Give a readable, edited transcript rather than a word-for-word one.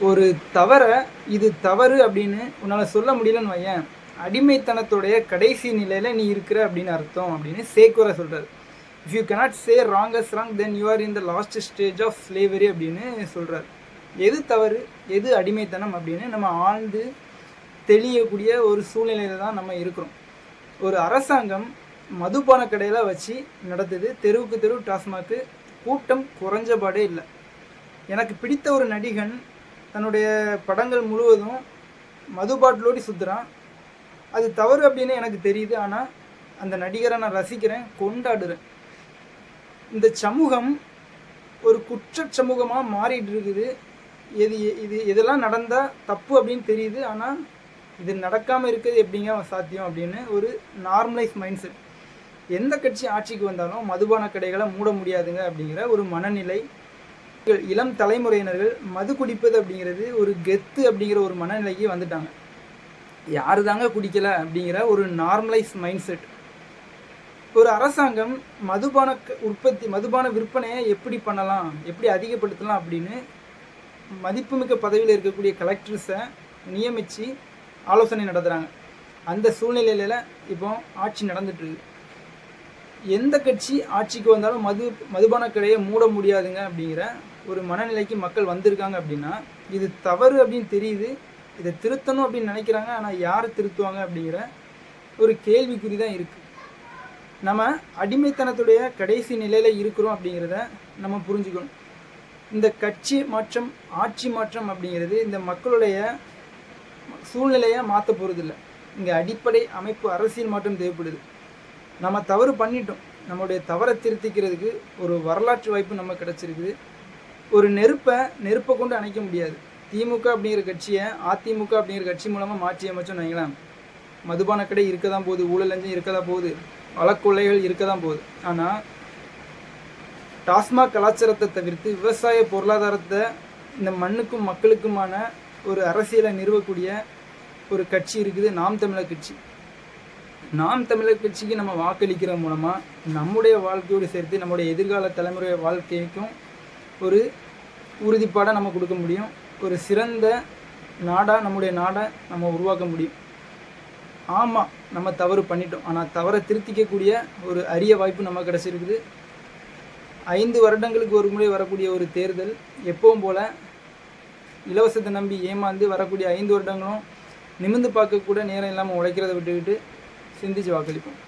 ஒரு தவற இது தவறு அப்படின்னு உன்னால் சொல்ல முடியலன்னு வையேன், அடிமைத்தனத்துடைய கடைசி நிலையில் நீ இருக்கிற அப்படின்னு அர்த்தம் அப்படின்னு சேக்குவரா சொல்கிறார். If you cannot say wrong as wrong then you are in the last stage of slavery அப்படின்னு சொல்கிறார். எது தவறு எது அடிமைத்தனம் அப்படின்னு நம்ம ஆழ்ந்து தெளியக்கூடிய ஒரு சூழ்நிலையில் தான் நம்ம இருக்கிறோம். ஒரு அரசாங்கம் மதுபான கடையில் வச்சு நடத்துது, தெருவுக்கு தெரு டாஸ்மாக்கு, கூட்டம் குறைஞ்சபாடே இல்லை. எனக்கு பிடித்த ஒரு நடிகன் தன்னுடைய படங்கள் முழுவதும் மது பாட்டிலோடி சுற்றுறான். அது தவறு அப்படின்னு எனக்கு தெரியுது, ஆனால் அந்த நடிகரை நான் ரசிக்கிறேன், கொண்டாடுறேன். இந்த சமூகம் ஒரு குற்ற சமூகமாக மாறிட்டு இருக்குது. இதெல்லாம் நடந்தால் தப்பு அப்படின்னு தெரியுது, ஆனால் இது நடக்காமல் இருக்கிறது எப்படிங்க சாத்தியம் அப்படின்னு ஒரு நார்மலைஸ் மைண்ட் செட். எந்த கட்சி ஆட்சிக்கு வந்தாலும் மதுபான கடைகளை மூட முடியாதுங்க அப்படிங்கிற ஒரு மனநிலை. இளம் தலைமுறையினர்கள் மது குடிப்பது அப்படிங்கிறது ஒரு கெத்து அப்படிங்கிற ஒரு மனநிலைக்கு வந்துட்டாங்க. யாரு தாங்க குடிக்கலை அப்படிங்கிற ஒரு நார்மலைஸ் மைண்ட் செட். ஒரு அரசாங்கம் மதுபான விற்பனையை எப்படி பண்ணலாம், எப்படி அதிகப்படுத்தலாம் அப்படின்னு மதிப்புமிக்க பதவியில் இருக்கக்கூடிய கலெக்டர்ஸை நியமித்து ஆலோசனை நடத்துகிறாங்க. அந்த சூழ்நிலையில் இப்போ ஆட்சி நடந்துட்டுருக்கு. எந்த கட்சி ஆட்சிக்கு வந்தாலும் மதுபான கடையை மூட முடியாதுங்க அப்படிங்கிற ஒரு மனநிலைக்கு மக்கள் வந்திருக்காங்க. அப்படின்னா இது தவறு அப்படின்னு தெரியுது, இதை திருத்தணும் அப்படின்னு நினைக்கிறாங்க. ஆனால் யார் திருத்துவாங்க அப்படிங்கிற ஒரு கேள்விக்குறி தான் இருக்குது. நம்ம அடிமைத்தனத்துடைய கடைசி நிலையில் இருக்கிறோம் அப்படிங்கிறத நம்ம புரிஞ்சுக்கணும். இந்த கட்சி மாற்றம் ஆட்சி மாற்றம் அப்படிங்கிறது இந்த மக்களுடைய சூழ்நிலையை மாற்ற போகிறதில்ல. இங்கே அடிப்படை அமைப்பு அரசியல் மாற்றம் தேவைப்படுது. நம்ம தவறு பண்ணிட்டோம், நம்மளுடைய தவறை திருத்திக்கிறதுக்கு ஒரு வரலாற்று வாய்ப்பு நம்ம கிடச்சிருக்குது. ஒரு நெருப்பை கொண்டு அணைக்க முடியாது. திமுக அப்படிங்கிற கட்சியை அதிமுக அப்படிங்கிற கட்சி மூலமாக மாற்றி அமைச்சோன்னு வைங்களேன், மதுபான கடை இருக்க தான் போகுது, ஊழல் லஞ்சம் இருக்க தான் போகுது, வழக்கொள்ளைகள் இருக்க தான் போகுது. ஆனால் டாஸ்மாக் கலாச்சாரத்தை தவிர்த்து விவசாய பொருளாதாரத்தை இந்த மண்ணுக்கும் மக்களுக்குமான ஒரு அரசியலை நிறுவக்கூடிய ஒரு கட்சி இருக்குது, நாம் தமிழர் கட்சி. நாம் தமிழர் கட்சிக்கு நம்ம வாக்களிக்கிற மூலமாக நம்முடைய வாழ்க்கையோடு சேர்த்து நம்முடைய எதிர்கால தலைமுறை வாழ்க்கைக்கும் ஒரு உறுதிப்பாடாக நம்ம கொடுக்க முடியும். ஒரு சிறந்த நாடாக நம்முடைய நாடை நம்ம உருவாக்க முடியும். ஆமாம், நம்ம தவறு பண்ணிட்டோம், ஆனால் தவறை திருத்திக்கக்கூடிய ஒரு அரிய வாய்ப்பு நம்ம கிடச்சிருக்குது. 5 வருடங்களுக்கு ஒரு முறை வரக்கூடிய ஒரு தேர்தல், எப்பவும் போல் இலவசத்தை நம்பி ஏமாந்து வரக்கூடிய 5 வருடங்களும் நிமிர்ந்து பார்க்கக்கூட நேரம் இல்லாமல் உழைக்கிறத விட்டுக்கிட்டு சிந்திச்சு வாக்களிப்போம்.